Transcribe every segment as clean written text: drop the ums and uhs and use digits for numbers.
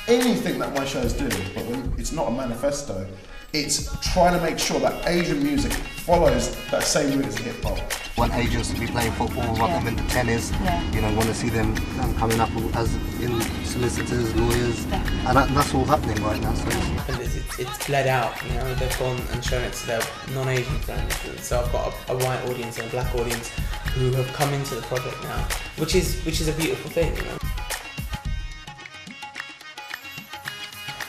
Anything that my shows do, but when it's not a manifesto, it's trying to make sure that Asian music follows that same route as hip hop. Want Asians to be playing football, want them in the tennis, you know, want to see them coming up as in solicitors, lawyers, and that's all happening right now. So it's bled out, you know, they've gone and shown it to their non-Asian friends. So I've got a white audience and a black audience who have come into the project now, which is a beautiful thing, you know.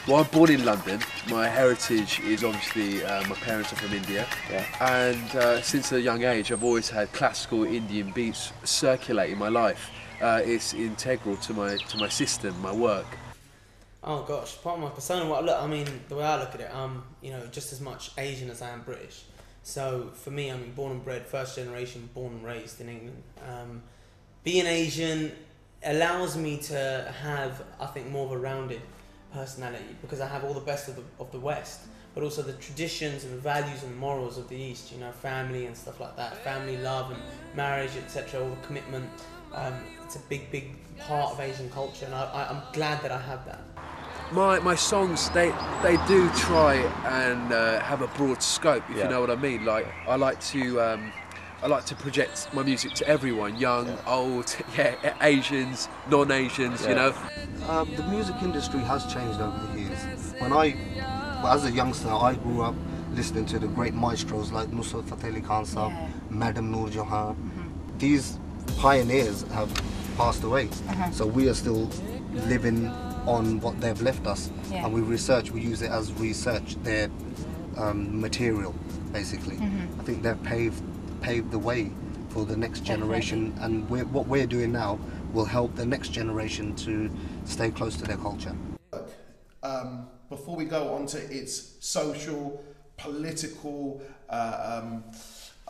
Well, I'm born in London. My heritage is obviously, my parents are from India, and since a young age I've always had classical Indian beats circulating my life. It's integral to my system, my work. Oh gosh, part of my persona. Well, look, I mean, the way I look at it, I'm, you know, just as much Asian as I am British. So for me, I mean, born and bred, first generation, born and raised in England. Being Asian allows me to have, I think, more of a rounded personality, because I have all the best of the West, but also the traditions and the values and morals of the East, you know, family and stuff like that, family, love and marriage, etc., all the commitment. It's a big part of Asian culture, and I'm glad that I have that. My songs, they do try and have a broad scope, if you know what I mean. Like, I like to project my music to everyone, young, old, Asians, non-Asians, you know. The music industry has changed over the years. As a youngster, I grew up listening to the great maestros like Nusrat Fateh Ali Khan Sahab, Madam Noor Jahan. These pioneers have passed away, so we are still living on what they've left us, and we use it as research, their material, basically. I think they've paved the way for the next generation, and what we're doing now will help the next generation to stay close to their culture. Before we go on to its social, political,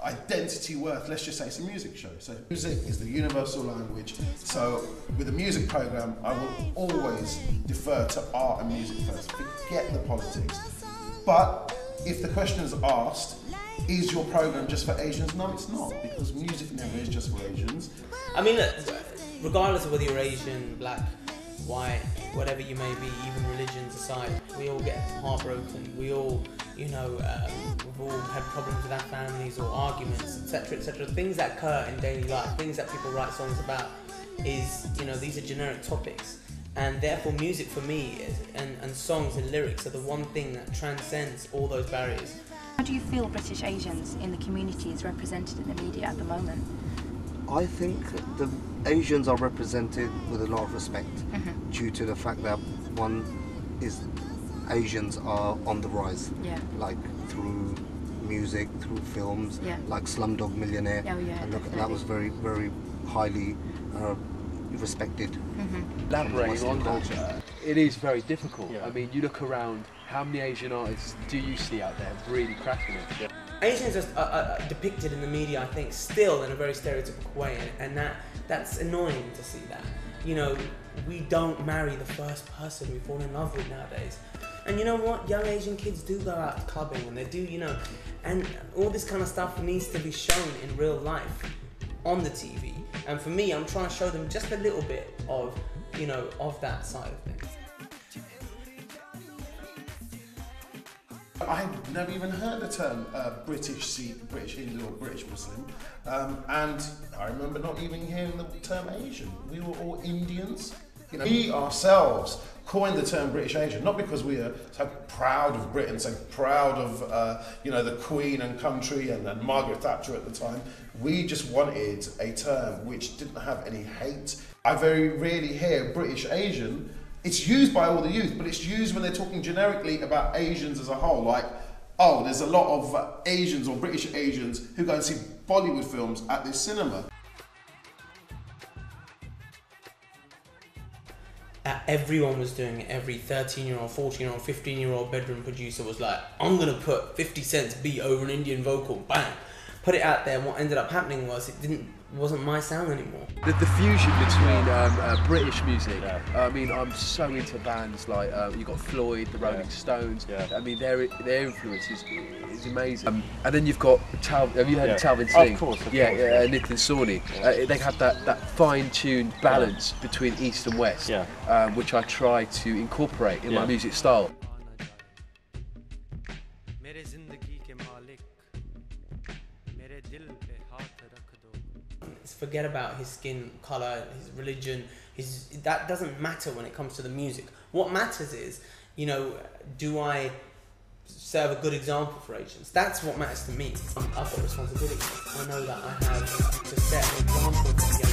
identity worth, let's just say it's a music show. So music is the universal language. So with a music program, I will always defer to art and music first. Forget the politics. But if the question is asked, is your program just for Asians? No, it's not, because music never is just for Asians. I mean, look, regardless of whether you're Asian, black, white, whatever you may be, even religions aside, we all get heartbroken. We all, you know, we've all had problems with our families or arguments, etc., etc. Things that occur in daily life, things that people write songs about, is, you know, these are generic topics. And therefore music for me and songs and lyrics are the one thing that transcends all those barriers. How do you feel British Asians in the community is represented in the media at the moment? I think the Asians are represented with a lot of respect, due to the fact that Asians are on the rise, like through music, through films, like Slumdog Millionaire, and that was very, very highly respected. Elaborating on culture, it is very difficult. I mean, you look around, how many Asian artists do you see out there really cracking it? Asians are depicted in the media, I think, still in a very stereotypical way, and that's annoying to see that. You know, we don't marry the first person we fall in love with nowadays. And you know what? Young Asian kids do go out clubbing, and they do, you know, and all this kind of stuff needs to be shown in real life on the TV. And for me, I'm trying to show them just a little bit of, you know, of that side of things. I had never even heard the term British Sikh, British Hindu or British Muslim, and I remember not even hearing the term Asian. We were all Indians. You know, we ourselves coined the term British Asian, not because we are so proud of Britain, so proud of you know, the Queen and country and Margaret Thatcher at the time. We just wanted a term which didn't have any hate. I very rarely hear British Asian. It's used by all the youth, but it's used when they're talking generically about Asians as a whole, like, oh, there's a lot of Asians or British Asians who go and see Bollywood films at this cinema. Everyone was doing it. Every 13-year-old, 14-year-old, 15-year-old bedroom producer was like, I'm gonna put 50 Cent's beat over an Indian vocal, bang. put it out there, and what ended up happening was it wasn't my sound anymore. The fusion between British music, I mean, I'm so into bands like, you've got Floyd, the Rolling Stones, I mean, their influence is amazing. And then you've got, have you heard of Talvin Singh? Of course. Nitin Soni. They have that fine-tuned balance between East and West, which I try to incorporate in my music style. Forget about his skin colour, his religion, that doesn't matter when it comes to the music. What matters is, you know, do I serve a good example for Asians? That's what matters to me. I've got responsibility. I know that I have to set an example for